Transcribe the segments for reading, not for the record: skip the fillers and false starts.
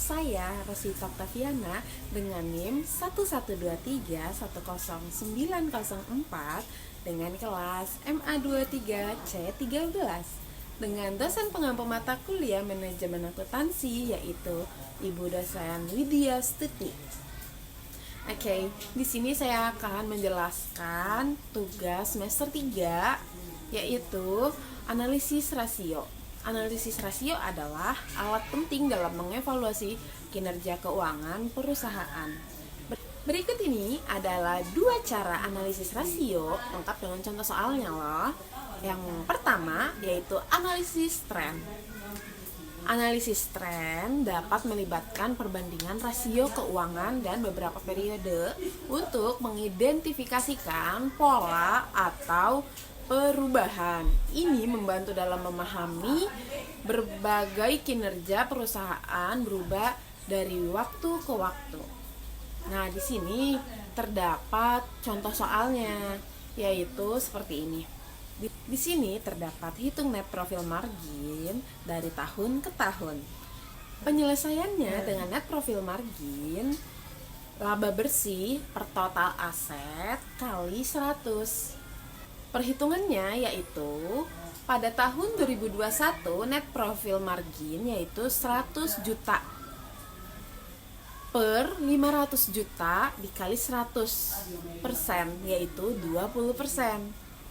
saya Rosita Octaviana dengan NIM 112310904 dengan kelas MA23C13 dengan dosen pengampu mata kuliah manajemen akuntansi yaitu Ibu dosen Widya Stuti. Oke, di sini saya akan menjelaskan tugas semester 3 yaitu analisis rasio. Analisis rasio adalah alat penting dalam mengevaluasi kinerja keuangan perusahaan. Berikut ini adalah 2 cara analisis rasio lengkap dengan contoh soalnya loh. Yang pertama yaitu analisis tren. Analisis tren dapat melibatkan perbandingan rasio keuangan dan beberapa periode untuk mengidentifikasikan pola atau perubahan. Ini membantu dalam memahami berbagai kinerja perusahaan berubah dari waktu ke waktu. Nah, di sini terdapat contoh soalnya, yaitu seperti ini. Di sini terdapat hitung net profit margin dari tahun ke tahun. Penyelesaiannya dengan net profit margin laba bersih per total aset kali 100. Perhitungannya yaitu pada tahun 2021 net profit margin yaitu 100 juta per 500 juta dikali 100% yaitu 20%.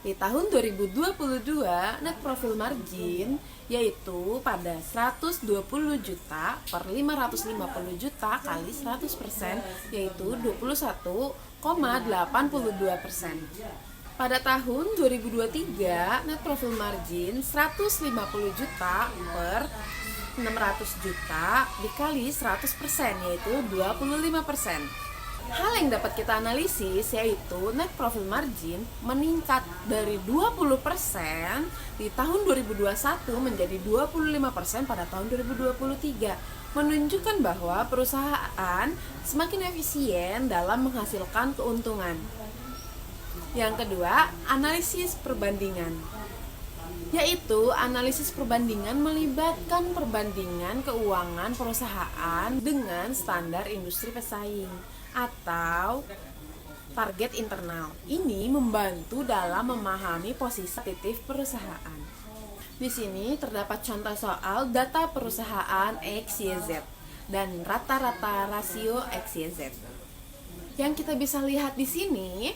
Di tahun 2022 net profit margin yaitu pada 120 juta per 550 juta kali 100% yaitu 21,82%. Pada tahun 2023 net profit margin 150 juta per 600 juta dikali 100% yaitu 25%. Hal yang dapat kita analisis yaitu net profit margin meningkat dari 20% di tahun 2021 menjadi 25% pada tahun 2023, menunjukkan bahwa perusahaan semakin efisien dalam menghasilkan keuntungan. Yang kedua, analisis perbandingan. Yaitu analisis perbandingan melibatkan perbandingan keuangan perusahaan dengan standar industri pesaing atau target internal. Ini membantu dalam memahami posisi kompetitif perusahaan. Di sini terdapat contoh soal data perusahaan XYZ dan rata-rata rasio XYZ. Yang kita bisa lihat di sini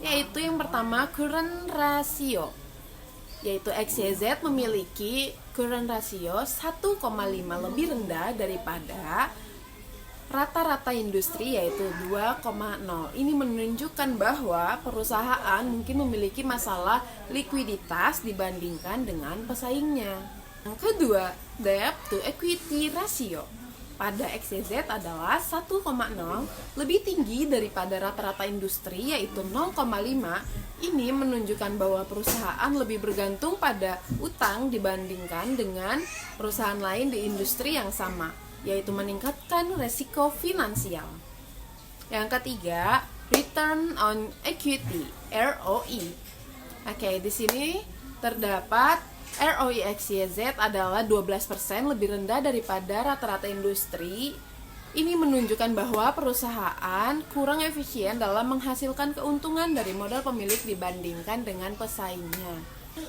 yaitu yang pertama current ratio, yaitu XYZ memiliki current ratio 1,5 lebih rendah daripada rata-rata industri yaitu 2,0. Ini menunjukkan bahwa perusahaan mungkin memiliki masalah likuiditas dibandingkan dengan pesaingnya. Yang kedua, debt to equity ratio pada XYZ adalah 1,0 lebih tinggi daripada rata-rata industri yaitu 0,5. Ini menunjukkan bahwa perusahaan lebih bergantung pada utang dibandingkan dengan perusahaan lain di industri yang sama, yaitu meningkatkan resiko finansial. Yang ketiga, return on equity (ROE). Oke, di sini terdapat ROE XYZ adalah 12% lebih rendah daripada rata-rata industri. Ini menunjukkan bahwa perusahaan kurang efisien dalam menghasilkan keuntungan dari modal pemilik dibandingkan dengan pesaingnya.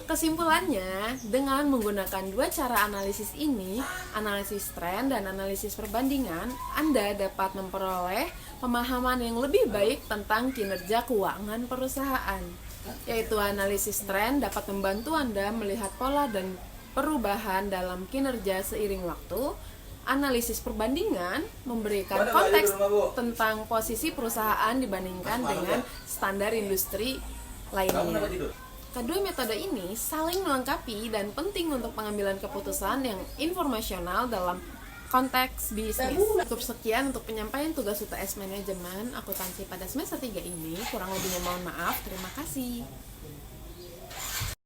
Kesimpulannya, dengan menggunakan 2 cara analisis ini, analisis tren dan analisis perbandingan, Anda dapat memperoleh pemahaman yang lebih baik tentang kinerja keuangan perusahaan. Yaitu analisis tren dapat membantu Anda melihat pola dan perubahan dalam kinerja seiring waktu. Analisis perbandingan memberikan konteks tentang posisi perusahaan dibandingkan dengan standar industri lainnya. Kedua metode ini saling melengkapi dan penting untuk pengambilan keputusan yang informasional dalam konteks bisnis. Cukup sekian untuk penyampaian tugas UTS Manajemen Akuntansi pada semester 3 ini. Kurang lebihnya mohon maaf. Terima kasih.